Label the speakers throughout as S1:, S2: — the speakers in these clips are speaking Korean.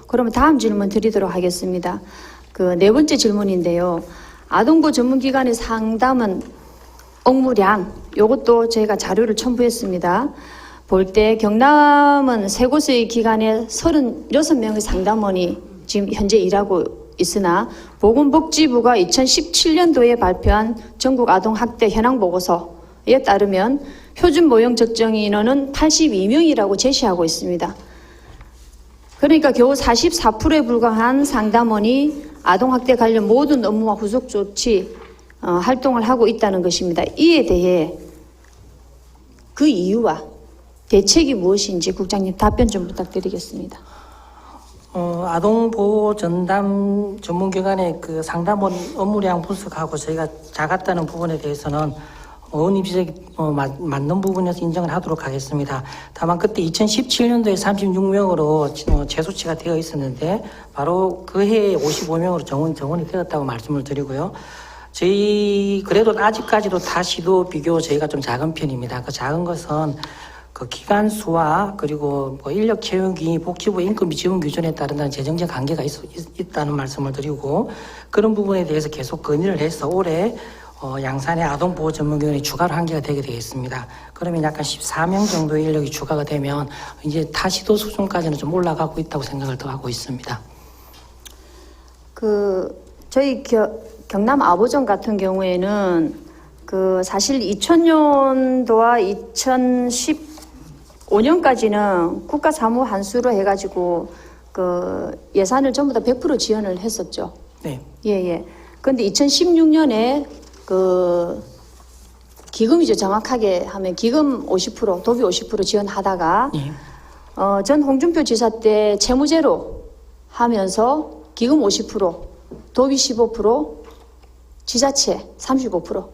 S1: 그러면 다음 질문 드리도록 하겠습니다. 그 네 번째 질문인데요. 아동보호 전문기관의 상담은 업무량, 요것도 저희가 자료를 첨부했습니다. 볼 때 경남은 세 곳의 기관에 36명의 상담원이 지금 현재 일하고 있으나 보건복지부가 2017년도에 발표한 전국 아동학대 현황보고서에 따르면 표준 모형 적정 인원은 82명이라고 제시하고 있습니다. 그러니까 겨우 44%에 불과한 상담원이 아동학대 관련 모든 업무와 후속 조치 활동을 하고 있다는 것입니다. 이에 대해 그 이유와 대책이 무엇인지 국장님 답변 좀 부탁드리겠습니다.
S2: 아동보호 전담 전문기관의 그 상담원 업무량 분석하고 저희가 작았다는 부분에 대해서는 의원님 지적이 맞는 부분에서 인정을 하도록 하겠습니다. 다만 그때 2017년도에 36명으로 재소치가 되어 있었는데 바로 그 해에 55명으로 정원이 되었다고 말씀을 드리고요. 저희 그래도 아직까지도 다시도 비교 저희가 좀 작은 편입니다. 그 작은 것은 그 기관 수와 그리고 뭐 인력 채용이 복지부 인건비 지원 기준에 따른다는 재정적 한계가 있다는 말씀을 드리고 그런 부분에 대해서 계속 건의를 해서 올해 양산의 아동보호 전문기관이 추가로 한계가 되게 되겠습니다. 그러면 약간 14명 정도의 인력이 추가가 되면 이제 타시도 수준까지는 좀 올라가고 있다고 생각을 더 하고 있습니다.
S1: 저희 경남 아보전 같은 경우에는 사실 2000년도와 2015년까지는 국가 사무 한수로 해가지고 예산을 전부 다 100% 지원을 했었죠.
S2: 네.
S1: 예. 그런데 2016년에 기금이죠. 정확하게 하면 기금 50%, 도비 50% 지원하다가
S2: 예.
S1: 전 홍준표 지사 때 채무제로 하면서 기금 50%, 도비 15%, 지자체 35%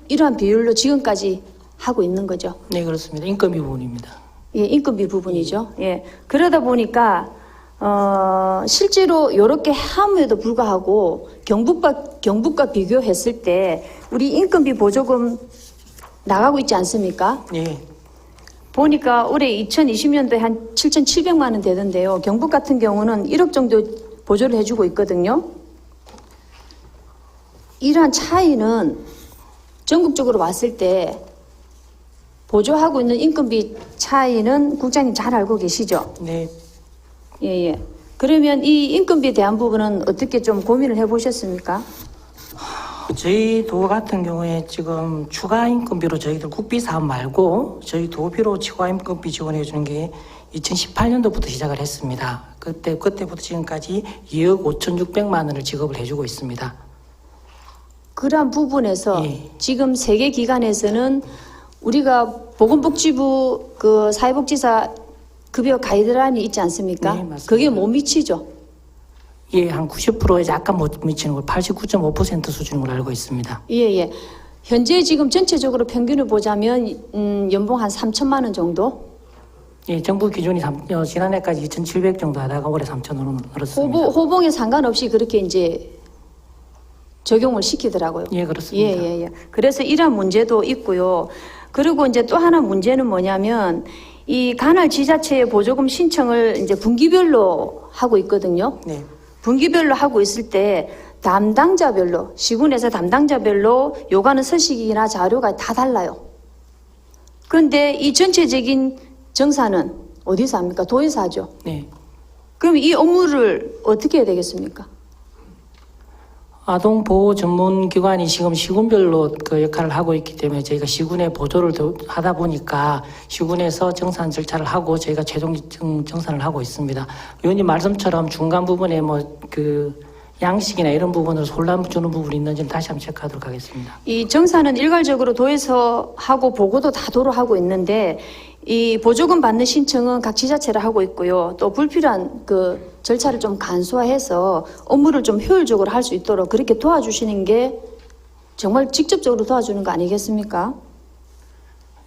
S1: 이러한 비율로 지금까지 하고 있는 거죠.
S2: 네, 그렇습니다. 인건비 부분입니다.
S1: 예, 인건비 부분이죠. 예. 그러다 보니까 실제로 이렇게 함에도 불구하고 경북과 비교했을 때 우리 인건비 보조금 나가고 있지 않습니까?
S2: 예.
S1: 보니까 올해 2020년도에 한 7,700만 원 되던데요. 경북 같은 경우는 1억 정도 보조를 해주고 있거든요. 이러한 차이는 전국적으로 봤을 때 보조하고 있는 인건비 차이는 국장님 잘 알고 계시죠?
S2: 네.
S1: 예. 그러면 이 인건비에 대한 부분은 어떻게 좀 고민을 해보셨습니까?
S2: 저희 도 같은 경우에 지금 추가 인건비로 저희들 국비 사업 말고 저희 도비로 추가 인건비 지원해 주는 게 2018년도부터 시작을 했습니다. 그때부터 지금까지 2억 5,600만 원을 지급을 해주고 있습니다.
S1: 그러한 부분에서
S2: 예.
S1: 지금 세 개 기관에서는 우리가 보건복지부 사회복지사 급여 가이드라인이 있지 않습니까?
S2: 네, 맞습니다.
S1: 그게 못 미치죠.
S2: 예, 한 90%에 약간 못 미치는 걸 89.5% 수준인 걸로 알고 있습니다.
S1: 예. 현재 지금 전체적으로 평균을 보자면 연봉 한 3천만 원 정도?
S2: 예, 정부 기준이 지난해까지 2,700 정도 하다가 올해 3,000원으로 늘었습니다.
S1: 호봉에 상관없이 그렇게 이제 적용을 시키더라고요.
S2: 예, 그렇습니다.
S1: 예. 그래서 이러한 문제도 있고요. 그리고 이제 또 하나 문제는 뭐냐면 이 관할 지자체의 보조금 신청을 이제 분기별로 하고 있거든요.
S2: 네.
S1: 분기별로 하고 있을 때 담당자별로 시군에서 담당자별로 요구하는 서식이나 자료가 다 달라요. 그런데 이 전체적인 정산은 어디서 합니까? 도에서 하죠.
S2: 네.
S1: 그럼 이 업무를 어떻게 해야 되겠습니까?
S2: 아동보호 전문기관이 지금 시군별로 그 역할을 하고 있기 때문에 저희가 시군에 보조를 하다 보니까 시군에서 정산 절차를 하고 저희가 최종 정산을 하고 있습니다. 의원님 말씀처럼 중간 부분에 양식이나 이런 부분으로 혼란 주는 부분이 있는지는 다시 한번 체크하도록 하겠습니다.
S1: 이 정산은 일괄적으로 도에서 하고 보고도 다 도로 하고 있는데 이 보조금 받는 신청은 각 지자체를 하고 있고요. 또 불필요한 절차를 좀 간소화해서 업무를 좀 효율적으로 할 수 있도록 그렇게 도와주시는 게 정말 직접적으로 도와주는 거 아니겠습니까?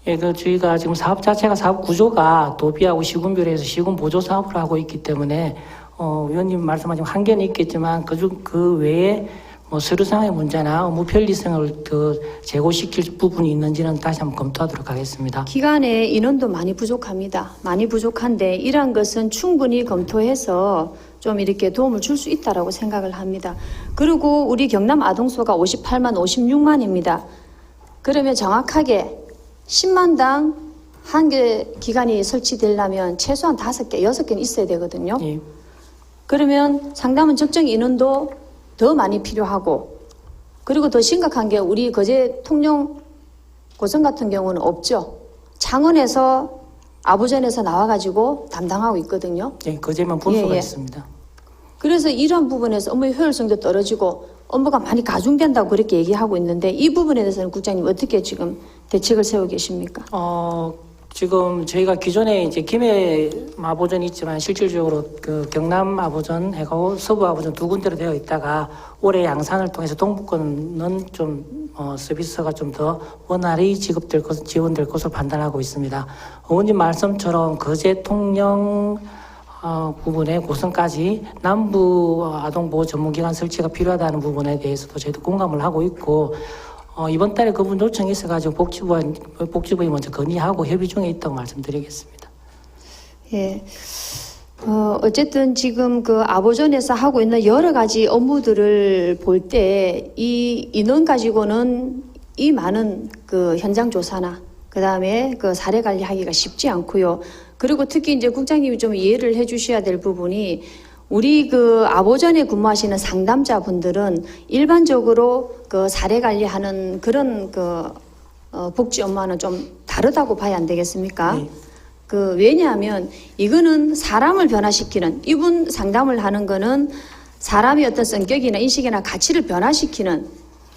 S2: 예, 저희가 지금 사업 자체가 사업 구조가 도비하고 시군별로 해서 시군 보조 사업을 하고 있기 때문에 위원님 말씀하신 한계는 있겠지만 그 외에 서류상의 문제나 업무 편리성을 더 제고시킬 부분이 있는지는 다시 한번 검토하도록 하겠습니다.
S1: 기관의 인원도 많이 부족합니다. 많이 부족한데 이러한 것은 충분히 검토해서 좀 이렇게 도움을 줄 수 있다라고 생각을 합니다. 그리고 우리 경남 아동수가 58만, 56만입니다. 그러면 정확하게 10만당 한 개 기관이 설치되려면 최소한 5개, 6개는 있어야 되거든요.
S2: 예.
S1: 그러면 상담원 적정 인원도 더 많이 필요하고, 그리고 더 심각한 게 우리 거제 통영 고성 같은 경우는 없죠. 창원에서 아부전에서 나와가지고 담당하고 있거든요.
S2: 예, 거제만 분수가
S1: 예, 예.
S2: 있습니다.
S1: 그래서 이런 부분에서 업무의 효율성도 떨어지고 업무가 많이 가중된다고 그렇게 얘기하고 있는데, 이 부분에 대해서는 국장님 어떻게 지금 대책을 세우고 계십니까?
S2: 지금 저희가 기존에 이제 김해 아보전이 있지만 실질적으로 그 경남 아보전 해고 서부 아보전 두 군데로 되어 있다가 올해 양산을 통해서 동북권은 좀 서비스가 좀 더 원활히 지원될 것으로 판단하고 있습니다. 의원님 말씀처럼 거제 통영 부분의 고성까지 남부 아동보호 전문기관 설치가 필요하다는 부분에 대해서도 저희도 공감을 하고 있고, 이번 달에 그 부분 요청이 있어가지고 복지부에 먼저 건의하고 협의 중에 있다고 말씀드리겠습니다.
S1: 예. 어쨌든 지금 그 아보전에서 하고 있는 여러 가지 업무들을 볼 때 이 인원 가지고는 이 많은 그 현장 조사나 그 다음에 그 사례 관리하기가 쉽지 않고요. 그리고 특히 이제 국장님이 좀 이해를 해주셔야 될 부분이, 우리 그 아보전에 근무하시는 상담자분들은 일반적으로 그 사례 관리하는 그런 그 복지 업무와는 좀 다르다고 봐야 안 되겠습니까?
S2: 네.
S1: 왜냐하면 이거는 사람을 변화시키는, 이분 상담을 하는 거는 사람의 어떤 성격이나 인식이나 가치를 변화시키는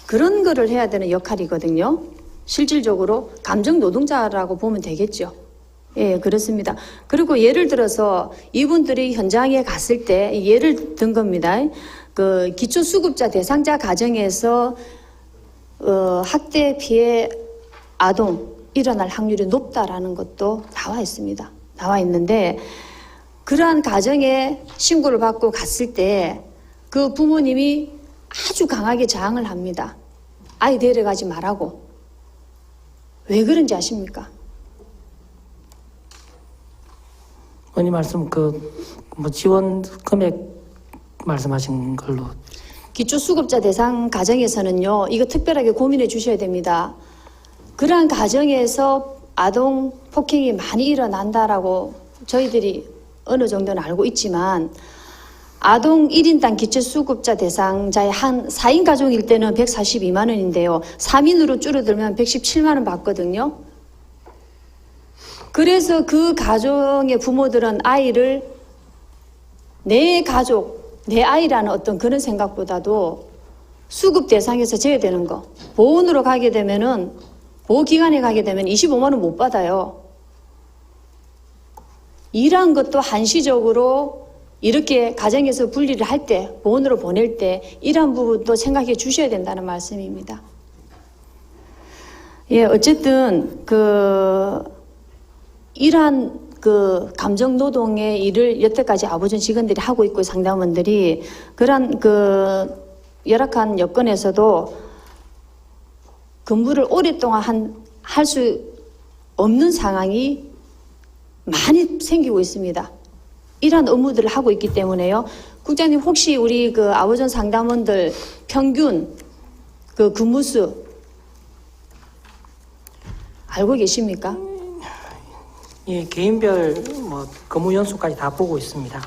S1: 그런 거를 해야 되는 역할이거든요. 실질적으로 감정 노동자라고 보면 되겠죠. 예, 그렇습니다. 그리고 예를 들어서 이분들이 현장에 갔을 때 예를 든 겁니다. 그 기초수급자 대상자 가정에서 학대 피해 아동 일어날 확률이 높다라는 것도 나와 있습니다. 나와 있는데, 그러한 가정에 신고를 받고 갔을 때 그 부모님이 아주 강하게 저항을 합니다. 아이 데려가지 말라고. 왜 그런지 아십니까?
S2: 의원님 말씀 지원 금액 말씀하신 걸로.
S1: 기초수급자 대상 가정에서는요, 이거 특별하게 고민해 주셔야 됩니다. 그러한 가정에서 아동 폭행이 많이 일어난다라고 저희들이 어느 정도는 알고 있지만, 아동 1인당 기초수급자 대상자의 한 4인 가족일 때는 142만 원인데요. 3인으로 줄어들면 117만 원 받거든요. 그래서 그 가정의 부모들은 아이를 내 가족, 내 아이라는 어떤 그런 생각보다도 수급 대상에서 제외되는 거, 보훈으로 가게 되면은, 보호기관에 가게 되면 25만 원 못 받아요. 이러한 것도 한시적으로 이렇게 가정에서 분리를 할 때, 보훈으로 보낼 때 이러한 부분도 생각해 주셔야 된다는 말씀입니다. 예, 어쨌든 이러한 감정 노동의 일을 여태까지 아보전 직원들이 하고 있고, 상담원들이 그러한 열악한 여건에서도 근무를 오랫동안 할 수 없는 상황이 많이 생기고 있습니다. 이러한 업무들을 하고 있기 때문에요. 국장님, 혹시 우리 아보전 상담원들 평균 근무수 알고 계십니까?
S2: 예, 개인별 근무 연수까지 다 보고 있습니다.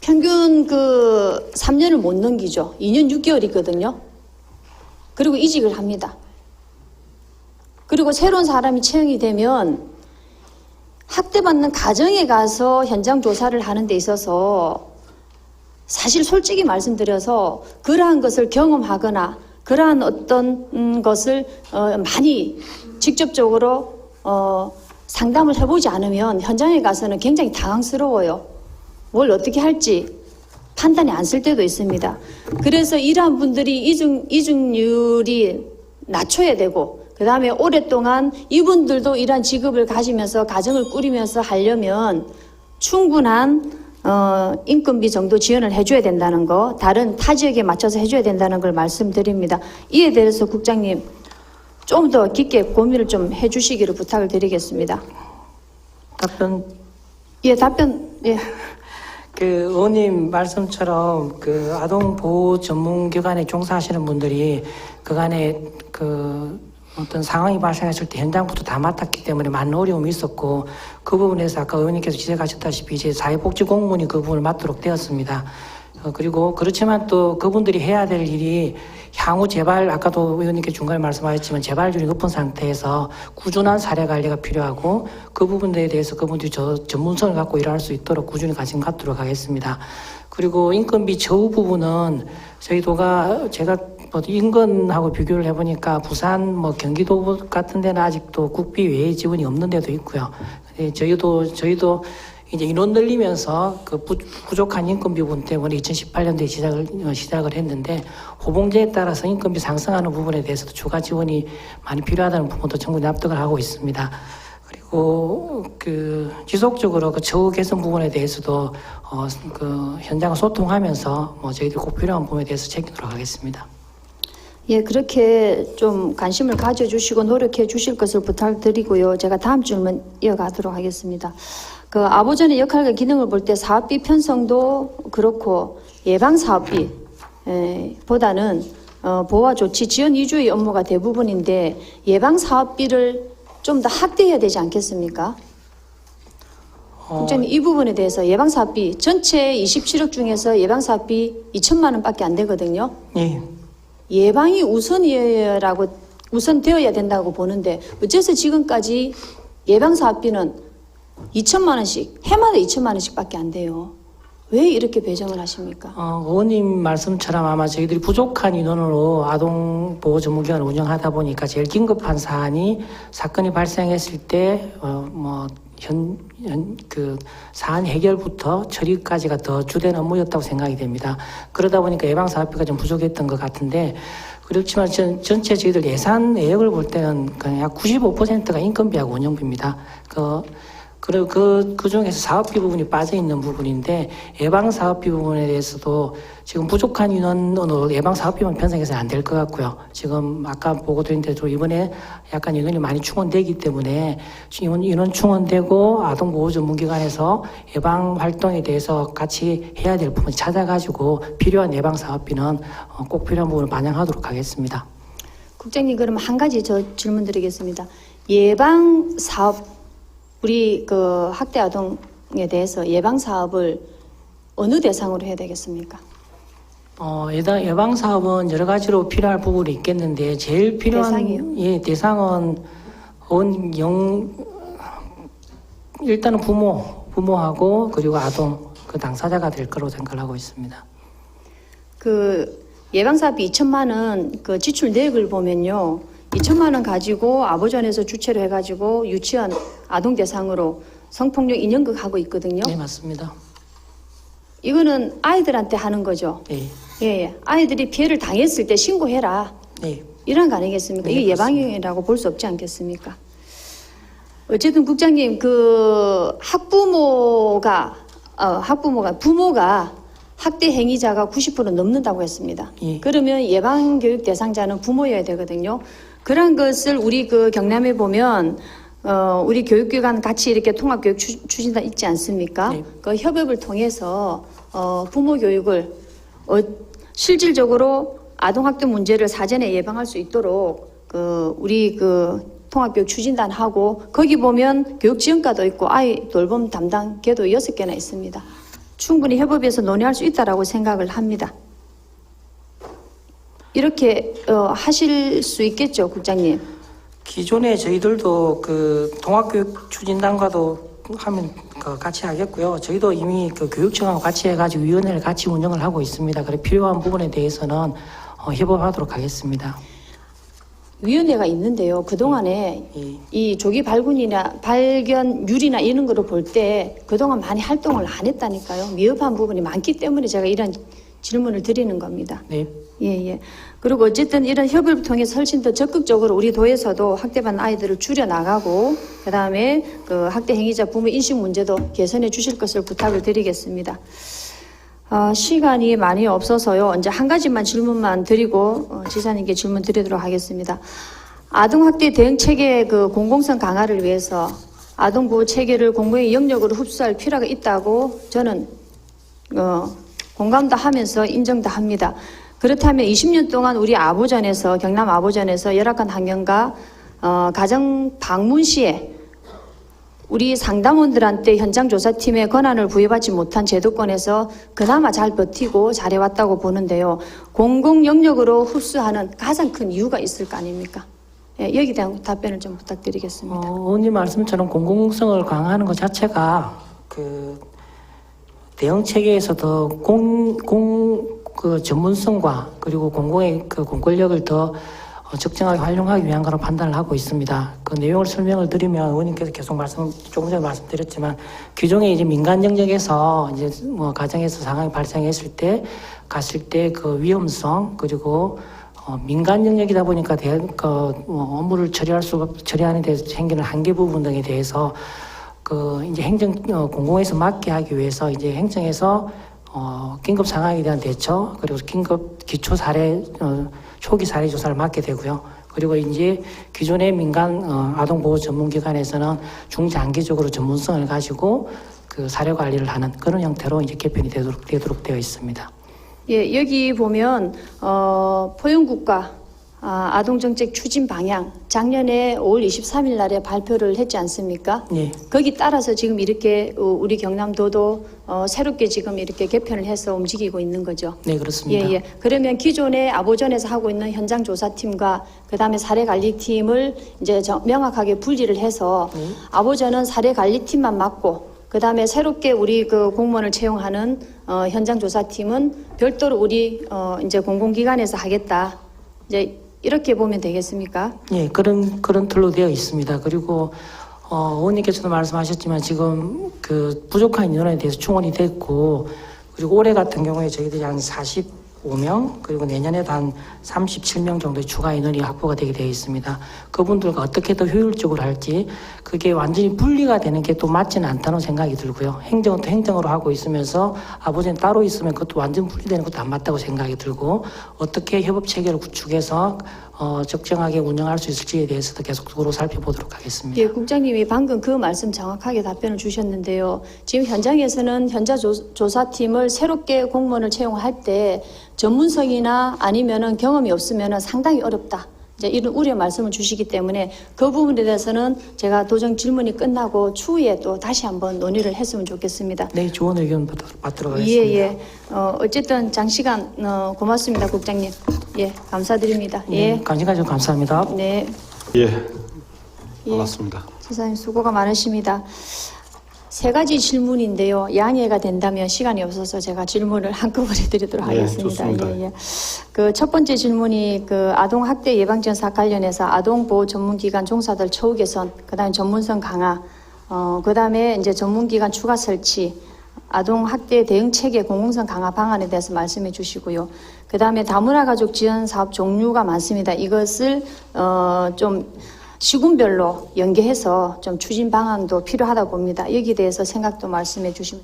S1: 평균 3년을 못 넘기죠. 2년 6개월이거든요. 그리고 이직을 합니다. 그리고 새로운 사람이 채용이 되면 학대받는 가정에 가서 현장 조사를 하는 데 있어서, 사실 솔직히 말씀드려서 그러한 것을 경험하거나 그러한 어떤 것을 많이 직접적으로 상담을 해보지 않으면 현장에 가서는 굉장히 당황스러워요. 뭘 어떻게 할지 판단이 안 쓸 때도 있습니다. 그래서 이러한 분들이 이직률이 낮춰야 되고, 그 다음에 오랫동안 이분들도 이러한 직업을 가지면서 가정을 꾸리면서 하려면 충분한 인건비 정도 지원을 해줘야 된다는 거, 다른 타 지역에 맞춰서 해줘야 된다는 걸 말씀드립니다. 이에 대해서 국장님 좀 더 깊게 고민을 좀 해주시기를 부탁을 드리겠습니다.
S2: 답변.
S1: 예, 답변. 예.
S2: 그 의원님 말씀처럼 그 아동 보호 전문 기관에 종사하시는 분들이 그간에 그 어떤 상황이 발생했을 때 현장부터 다 맡았기 때문에 많은 어려움이 있었고 그 부분에서 아까 의원님께서 지적하셨다시피 이제 사회복지 공무원이 그 부분을 맡도록 되었습니다. 그리고 그렇지만 또 그분들이 해야 될 일이 향후 재발, 아까도 의원님께 중간에 말씀하셨지만 재발률이 높은 상태에서 꾸준한 사례 관리가 필요하고 그 부분에 대해서 그분들이 전문성을 갖고 일할 수 있도록 꾸준히 관심 갖도록 하겠습니다. 그리고 인건비 저후 부분은 저희 도가 제가 뭐 인근하고 비교를 해보니까 부산, 뭐 경기도 같은 데는 아직도 국비 외에 지원이 없는 데도 있고요. 저희도 이제 인원 늘리면서 그 부족한 인건비 부분 때문에 2018년도에 시작을 했는데 호봉제에 따라서 인건비 상승하는 부분에 대해서도 추가 지원이 많이 필요하다는 부분도 정부 납득을 하고 있습니다. 그리고 그 지속적으로 그 처우 개선 부분에 대해서도 그 현장을 소통하면서 뭐 저희들이 꼭 필요한 부분에 대해서 책임지도록 하겠습니다.
S1: 예, 그렇게 좀 관심을 가져주시고 노력해 주실 것을 부탁드리고요. 제가 다음 질문 이어가도록 하겠습니다. 그 아보전의 역할과 기능을 볼 때 사업비 편성도 그렇고 예방 사업비 보다는 보호와 조치 지원 위주의 업무가 대부분인데 예방 사업비를 좀 더 확대해야 되지 않겠습니까? 국장님 이 부분에 대해서 예방 사업비 전체 27억 중에서 예방 사업비 2천만 원밖에 안 되거든요.
S2: 예.
S1: 예방이 우선되어야 된다고 보는데 어째서 지금까지 예방 사업비는 2천만 원씩 해마다 2천만 원씩밖에 안 돼요. 왜 이렇게 배정을 하십니까?
S2: 의원님 말씀처럼 아마 저희들이 부족한 인원으로 아동보호 전문기관을 운영하다 보니까 제일 긴급한 사건이 발생했을 때 그 사안 해결부터 처리까지가 더 주된 업무였다고 생각이 됩니다. 그러다 보니까 예방 사업비가 좀 부족했던 것 같은데 그렇지만 전체 저희들 예산 내역을 볼 때는 그냥 약 95%가 인건비하고 운영비입니다. 그리고 그 중에서 사업비 부분이 빠져있는 부분인데 예방사업비 부분에 대해서도 지금 부족한 인원으로 예방사업비만 편성해서는 안 될 것 같고요. 지금 아까 보고드린 대로 이번에 약간 인원이 많이 충원되기 때문에 인원 충원되고 아동보호 전문기관에서 예방활동에 대해서 같이 해야 될 부분 찾아가지고 필요한 예방사업비는 꼭 필요한 부분을 반영하도록 하겠습니다.
S1: 국장님 그럼 한 가지 저 질문 드리겠습니다. 예방사업 우리 그 학대 아동에 대해서 예방 사업을 어느 대상으로 해야 되겠습니까?
S2: 예방 사업은 여러 가지로 필요할 부분이 있겠는데 제일 필요한
S1: 대상이요?
S2: 대상은 일단은 부모하고 그리고 아동 그 당사자가 될 거로 생각을 하고 있습니다.
S1: 그 예방 사업비 2천만 원 그 지출 내역을 보면요. 2천만 원 가지고 아보전에서 주최를 해가지고 유치원 아동 대상으로 성폭력 인형극 하고 있거든요.
S2: 네, 맞습니다.
S1: 이거는 아이들한테 하는 거죠.
S2: 네.
S1: 예. 아이들이 피해를 당했을 때 신고해라.
S2: 네.
S1: 이런 거 아니겠습니까?
S2: 네,
S1: 이게 예방이라고 볼 수 없지 않겠습니까? 어쨌든 국장님 그 부모가 학대 행위자가 90% 넘는다고 했습니다.
S2: 예.
S1: 그러면 예방 교육 대상자는 부모여야 되거든요. 그런 것을 우리 그 경남에 보면 우리 교육기관 같이 이렇게 통합교육 추진단 있지 않습니까?
S2: 네.
S1: 그 협업을 통해서 부모 교육을 실질적으로 아동학대 문제를 사전에 예방할 수 있도록 우리 그 통합교육 추진단하고 거기 보면 교육지원과도 있고 아이 돌봄 담당계도 6개나 있습니다. 충분히 협업해서 논의할 수 있다라고 생각을 합니다. 이렇게 하실 수 있겠죠, 국장님?
S2: 기존에 저희들도 그 통합교육 추진단과도 하면 같이 하겠고요. 저희도 이미 그 교육청하고 같이 해가지고 위원회를 같이 운영을 하고 있습니다. 그래 필요한 부분에 대해서는 협업하도록 하겠습니다.
S1: 위원회가 있는데요. 그동안에 이 조기 발견율이나 이런 거를 볼 때 그동안 많이 활동을 안 했다니까요. 미흡한 부분이 많기 때문에 제가 이런 질문을 드리는 겁니다.
S2: 네.
S1: 예. 그리고 어쨌든 이런 협의를 통해서 훨씬 더 적극적으로 우리 도에서도 학대받는 아이들을 줄여나가고 그다음에 그 학대 행위자 부모 인식 문제도 개선해 주실 것을 부탁을 드리겠습니다. 시간이 많이 없어서요. 이제 한 가지만 질문만 드리고 지사님께 질문 드리도록 하겠습니다. 아동학대 대응 체계 그 공공성 강화를 위해서 아동보호 체계를 공공의 영역으로 흡수할 필요가 있다고 저는 공감도 하면서 인정도 합니다. 그렇다면 20년 동안 우리 아보전에서 경남 아보전에서 열악한 환경과 가정 방문 시에 우리 상담원들한테 현장조사팀의 권한을 부여받지 못한 제도권에서 그나마 잘 버티고 잘해왔다고 보는데요. 공공영역으로 흡수하는 가장 큰 이유가 있을 거 아닙니까? 예, 여기에 대한 답변을 좀 부탁드리겠습니다.
S2: 의원님 말씀처럼 공공성을 강화하는 것 자체가 그 대응 체계에서도 그 전문성과 그리고 공공의 그 공권력을 더 적정하게 활용하기 위한 거로 판단을 하고 있습니다. 그 내용을 설명을 드리면 의원님께서 계속 조금 전에 말씀드렸지만 기존에 이제 민간 영역에서 이제 뭐 가정에서 상황이 발생했을 때 갔을 때 그 위험성 그리고 민간 영역이다 보니까 업무를 처리하는 데 생기는 한계 부분 등에 대해서 그 이제 공공에서 맡게 하기 위해서 이제 행정에서 긴급 상황에 대한 대처 그리고 긴급 기초 사례 초기 사례 조사를 맡게 되고요. 그리고 이제 기존의 민간 아동보호 전문기관에서는 중장기적으로 전문성을 가지고 그 사례 관리를 하는 그런 형태로 이제 개편이 되도록 되어 있습니다.
S1: 예, 여기 보면 포용국가 아동정책 추진 방향 작년에 5월 23일 날에 발표를 했지 않습니까?
S2: 예.
S1: 거기 따라서 지금 이렇게 우리 경남도도 새롭게 지금 이렇게 개편을 해서 움직이고 있는 거죠.
S2: 네, 그렇습니다.
S1: 예. 그러면 기존에 아보전에서 하고 있는 현장조사팀과 그다음에 사례관리팀을 이제 명확하게 분리를 해서 아보전은 사례관리팀만 맡고 그다음에 새롭게 우리 그 공무원을 채용하는 현장조사팀은 별도로 우리 이제 공공기관에서 하겠다. 이제 이렇게 보면 되겠습니까?
S2: 예, 그런 틀로 되어 있습니다. 그리고 의원님께서도 말씀하셨지만 지금 그 부족한 인원에 대해서 충원이 됐고 그리고 올해 같은 경우에 저희들이 한 45명 그리고 내년에도 한 37명 정도의 추가 인원이 확보가 되게 되어 있습니다. 그분들과 어떻게 더 효율적으로 할지 그게 완전히 분리가 되는 게 또 맞지는 않다는 생각이 들고요. 행정은 또 행정으로 하고 있으면서 아버지는 따로 있으면 그것도 완전 분리되는 것도 안 맞다고 생각이 들고 어떻게 협업 체계를 구축해서 적정하게 운영할 수 있을지에 대해서도 계속적으로 살펴보도록 하겠습니다.
S1: 예, 국장님이 방금 그 말씀 정확하게 답변을 주셨는데요. 지금 현장에서는 현장조사팀을 새롭게 공무원을 채용할 때 전문성이나 아니면은 경험이 없으면은 상당히 어렵다. 이제 이런 우려 말씀을 주시기 때문에 그 부분에 대해서는 제가 도정 질문이 끝나고 추후에 또 다시 한번 논의를 했으면 좋겠습니다.
S2: 네, 좋은 의견 받도록 하겠습니다.
S1: 예. 어쨌든 장시간 고맙습니다, 국장님. 예, 감사드립니다.
S2: 네, 관심 가지고 감사합니다.
S1: 네.
S3: 예, 반갑습니다.
S1: 지사님 수고가 많으십니다. 세 가지 질문인데요. 양해가 된다면 시간이 없어서 제가 질문을 한꺼번에 드리도록 하겠습니다.
S3: 좋습니다.
S1: 예. 그 첫 번째 질문이 그 아동 학대 예방전 사업 관련해서 아동 보호 전문기관 종사들 처우 개선, 그다음에 전문성 강화, 그다음에 이제 전문기관 추가 설치, 아동 학대 대응 체계 공공성 강화 방안에 대해서 말씀해 주시고요. 그다음에 다문화 가족 지원 사업 종류가 많습니다. 이것을 좀 시군별로 연계해서 좀 추진 방안도 필요하다 봅니다. 여기에 대해서 생각도 말씀해 주시면.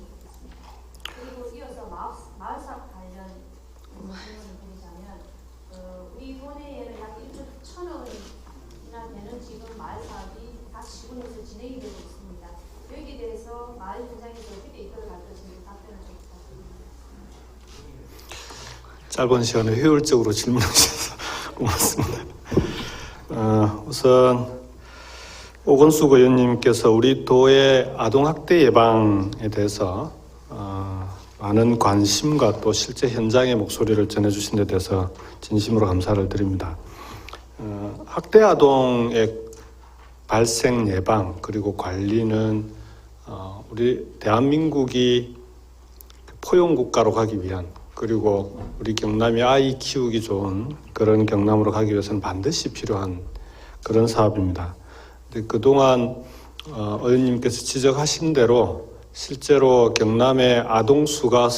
S1: 그리고 이어서 마을 사업 관련 질문을 드리자면 우리 본회의에는 약 1조 1,000원이나 되는 지금 마을 사업이 각 시군에서 진행이 되고 있습니다. 여기에 대해서 마을 현장에서 어떻게 이끌어갈 것인지 답변을 좀 부탁드립니다.
S3: 짧은 시간에 효율적으로 질문해 주셔서 고맙습니다. 우선 오건숙 의원님께서 우리 도의 아동학대 예방에 대해서 많은 관심과 또 실제 현장의 목소리를 전해주신 데 대해서 진심으로 감사를 드립니다. 학대 아동의 발생 예방 그리고 관리는 우리 대한민국이 포용국가로 가기 위한 그리고 우리 경남이 아이 키우기 좋은 그런 경남으로 가기 위해서는 반드시 필요한 그런 사업입니다. 근데 그동안 의원님께서 지적하신 대로 실제로 경남의 아동 수가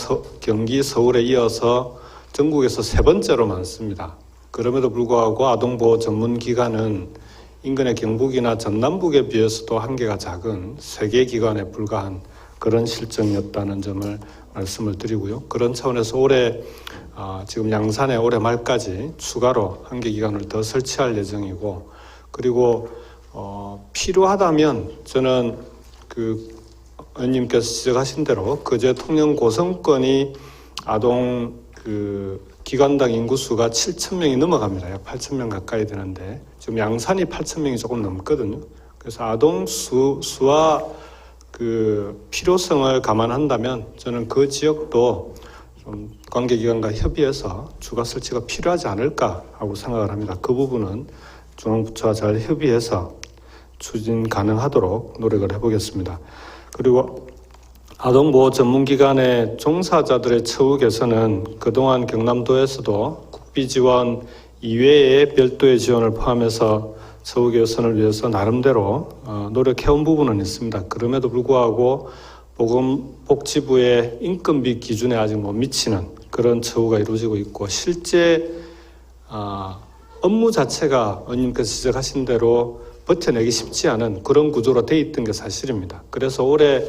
S3: 경기, 서울에 이어서 전국에서 세 번째로 많습니다. 그럼에도 불구하고 아동보호 전문기관은 인근의 경북이나 전남북에 비해서도 한계가 작은 세 개 기관에 불과한 그런 실정이었다는 점을 말씀을 드리고요. 그런 차원에서 올해 지금 양산에 올해 말까지 추가로 한 개 기관을 더 설치할 예정이고 그리고 필요하다면 저는 그 의원님께서 지적하신 대로 그제 통영 고성권이 아동 기관당 인구수가 7,000명이 넘어갑니다. 약 8,000명 가까이 되는데 지금 양산이 8,000명이 조금 넘거든요. 그래서 아동 수와 필요성을 감안한다면 저는 그 지역도 좀 관계기관과 협의해서 추가 설치가 필요하지 않을까 하고 생각을 합니다. 그 부분은 중앙부처와 잘 협의해서 추진 가능하도록 노력을 해보겠습니다. 그리고 아동보호 전문기관의 종사자들의 처우 개선은 그동안 경남도에서도 국비 지원 이외에 별도의 지원을 포함해서 처우 개선을 위해서 나름대로 노력해온 부분은 있습니다. 그럼에도 불구하고 보건복지부의 인건비 기준에 아직 못 미치는 그런 처우가 이루어지고 있고 실제 업무 자체가 의원님께서 지적하신 대로 버텨내기 쉽지 않은 그런 구조로 돼 있던 게 사실입니다. 그래서 올해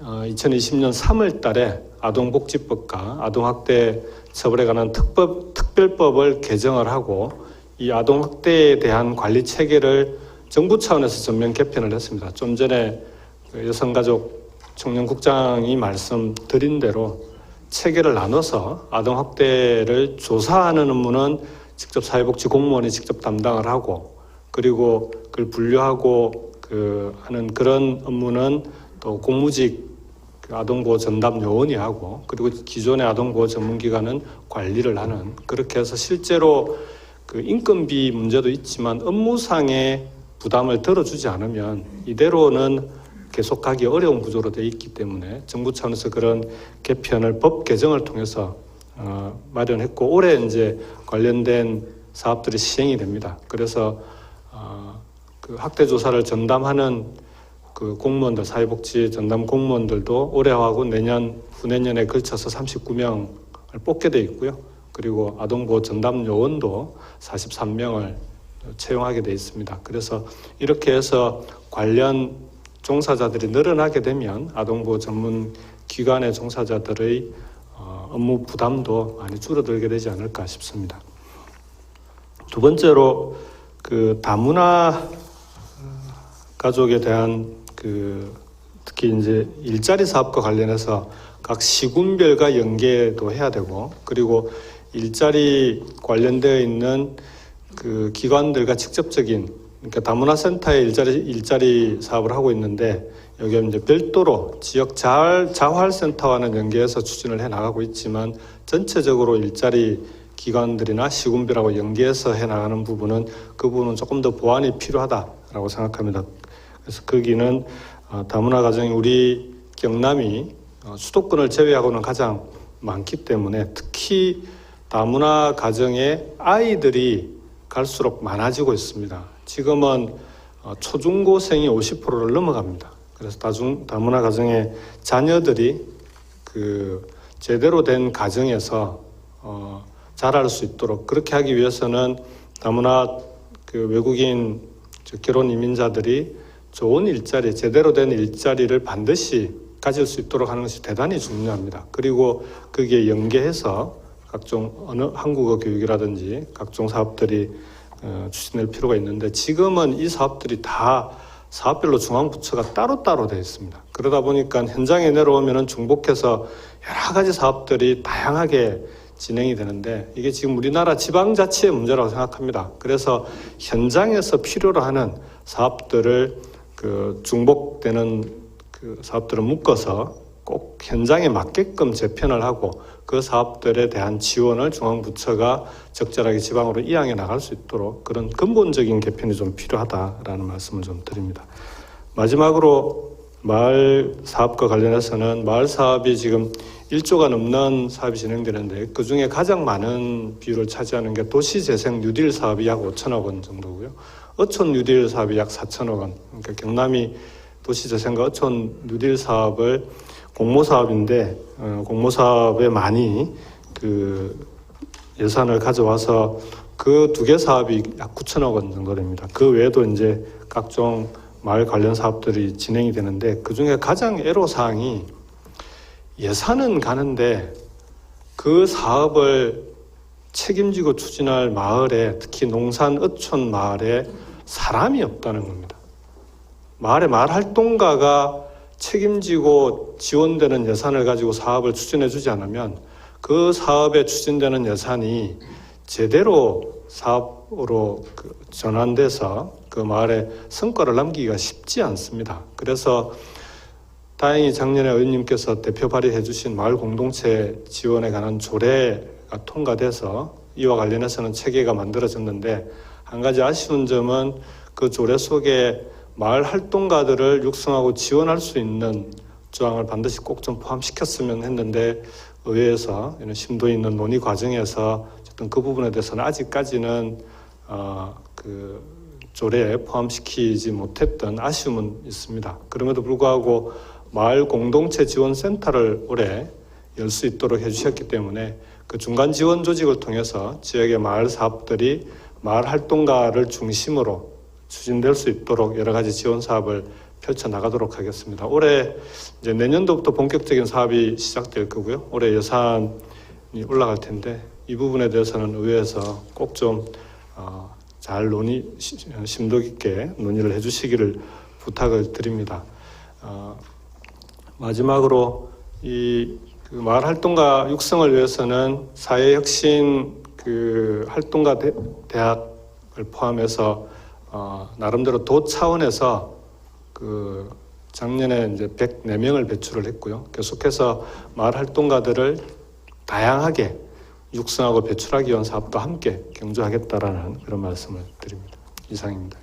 S3: 2020년 3월 달에 아동복지법과 아동학대 처벌에 관한 특별법을 개정을 하고 이 아동학대에 대한 관리 체계를 정부 차원에서 전면 개편을 했습니다. 좀 전에 여성가족 청년국장이 말씀드린 대로 체계를 나눠서 아동학대를 조사하는 업무는 직접 사회복지 공무원이 직접 담당을 하고 그리고 그걸 분류하고 하는 그런 업무는 또 공무직 아동보호 전담 요원이 하고 그리고 기존의 아동보호 전문기관은 관리를 하는 그렇게 해서 실제로 인건비 문제도 있지만 업무상의 부담을 덜어주지 않으면 이대로는 계속하기 어려운 구조로 되어 있기 때문에 정부 차원에서 그런 개편을 법 개정을 통해서 마련했고 올해 이제 관련된 사업들이 시행이 됩니다. 그래서 학대 조사를 전담하는 공무원들 사회복지 전담 공무원들도 올해하고 내년 후내년에 걸쳐서 39명을 뽑게 돼 있고요. 그리고 아동보호 전담 요원도 43명을 채용하게 돼 있습니다. 그래서 이렇게 해서 관련 종사자들이 늘어나게 되면 아동보호 전문 기관의 종사자들의 업무 부담도 많이 줄어들게 되지 않을까 싶습니다. 두 번째로 다문화 가족에 대한 특히 이제 일자리 사업과 관련해서 각 시군별과 연계도 해야 되고 그리고 일자리 관련되어 있는 기관들과 직접적인 그러니까 다문화 센터에 일자리 사업을 하고 있는데 여기 이제 별도로 지역 자활센터와는 연계해서 추진을 해 나가고 있지만 전체적으로 일자리 기관들이나 시군별하고 연계해서 해 나가는 부분은 그 부분은 조금 더 보완이 필요하다라고 생각합니다. 그래서 거기는 다문화 가정이 우리 경남이 수도권을 제외하고는 가장 많기 때문에 특히 다문화 가정의 아이들이 갈수록 많아지고 있습니다. 지금은 초중고생이 50%를 넘어갑니다. 그래서 다문화 가정의 자녀들이 제대로 된 가정에서 자랄 수 있도록 그렇게 하기 위해서는 다문화 외국인 결혼 이민자들이 좋은 일자리, 제대로 된 일자리를 반드시 가질 수 있도록 하는 것이 대단히 중요합니다. 그리고 거기에 연계해서 각종 한국어 교육이라든지 각종 사업들이 추진될 필요가 있는데 지금은 이 사업들이 다 사업별로 중앙부처가 따로따로 되어 있습니다. 그러다 보니까 현장에 내려오면 중복해서 여러 가지 사업들이 다양하게 진행이 되는데 이게 지금 우리나라 지방자치의 문제라고 생각합니다. 그래서 현장에서 필요로 하는 사업들을 중복되는 사업들을 묶어서 꼭 현장에 맞게끔 재편을 하고 그 사업들에 대한 지원을 중앙부처가 적절하게 지방으로 이양해 나갈 수 있도록 그런 근본적인 개편이 좀 필요하다라는 말씀을 좀 드립니다. 마지막으로 마을 사업과 관련해서는 마을 사업이 지금 1조가 넘는 사업이 진행되는데 그중에 가장 많은 비율을 차지하는 게 도시재생 뉴딜 사업이 약 5천억 원 정도고요. 어촌 뉴딜 사업이 약 4천억 원. 그러니까 경남이 도시재생과 어촌 뉴딜 사업을 공모사업인데 공모사업에 많이 예산을 가져와서 그 두 개 사업이 약 9천억 원 정도 됩니다. 그 외에도 이제 각종 마을 관련 사업들이 진행이 되는데 그중에 가장 애로사항이 예산은 가는데 그 사업을 책임지고 추진할 마을에 특히 농산 어촌 마을에 사람이 없다는 겁니다. 마을에 마을 활동가가 책임지고 지원되는 예산을 가지고 사업을 추진해 주지 않으면 그 사업에 추진되는 예산이 제대로 사업으로 전환돼서 그 마을에 성과를 남기기가 쉽지 않습니다. 그래서 다행히 작년에 의원님께서 대표 발의해 주신 마을 공동체 지원에 관한 조례가 통과돼서 이와 관련해서는 체계가 만들어졌는데, 한 가지 아쉬운 점은 그 조례 속에 마을 활동가들을 육성하고 지원할 수 있는 조항을 반드시 꼭 좀 포함시켰으면 했는데, 의회에서 이런 심도 있는 논의 과정에서 어쨌든 그 부분에 대해서는 아직까지는 그 조례에 포함시키지 못했던 아쉬움은 있습니다. 그럼에도 불구하고 마을 공동체 지원 센터를 올해 열 수 있도록 해주셨기 때문에 그 중간 지원 조직을 통해서 지역의 마을 사업들이 마을 활동가를 중심으로 추진될 수 있도록 여러 가지 지원 사업을 펼쳐 나가도록 하겠습니다. 올해 이제 내년도부터 본격적인 사업이 시작될 거고요. 올해 예산이 올라갈 텐데 이 부분에 대해서는 의회에서 꼭 좀 잘 심도 깊게 논의를 해주시기를 부탁을 드립니다. 마지막으로 이 그 마을 활동가 육성을 위해서는 사회혁신 그 활동가 대학을 포함해서 나름대로 도 차원에서 그 작년에 이제 104명을 배출을 했고요. 계속해서 마을 활동가들을 다양하게 육성하고 배출하기 위한 사업도 함께 경주하겠다라는 그런 말씀을 드립니다. 이상입니다.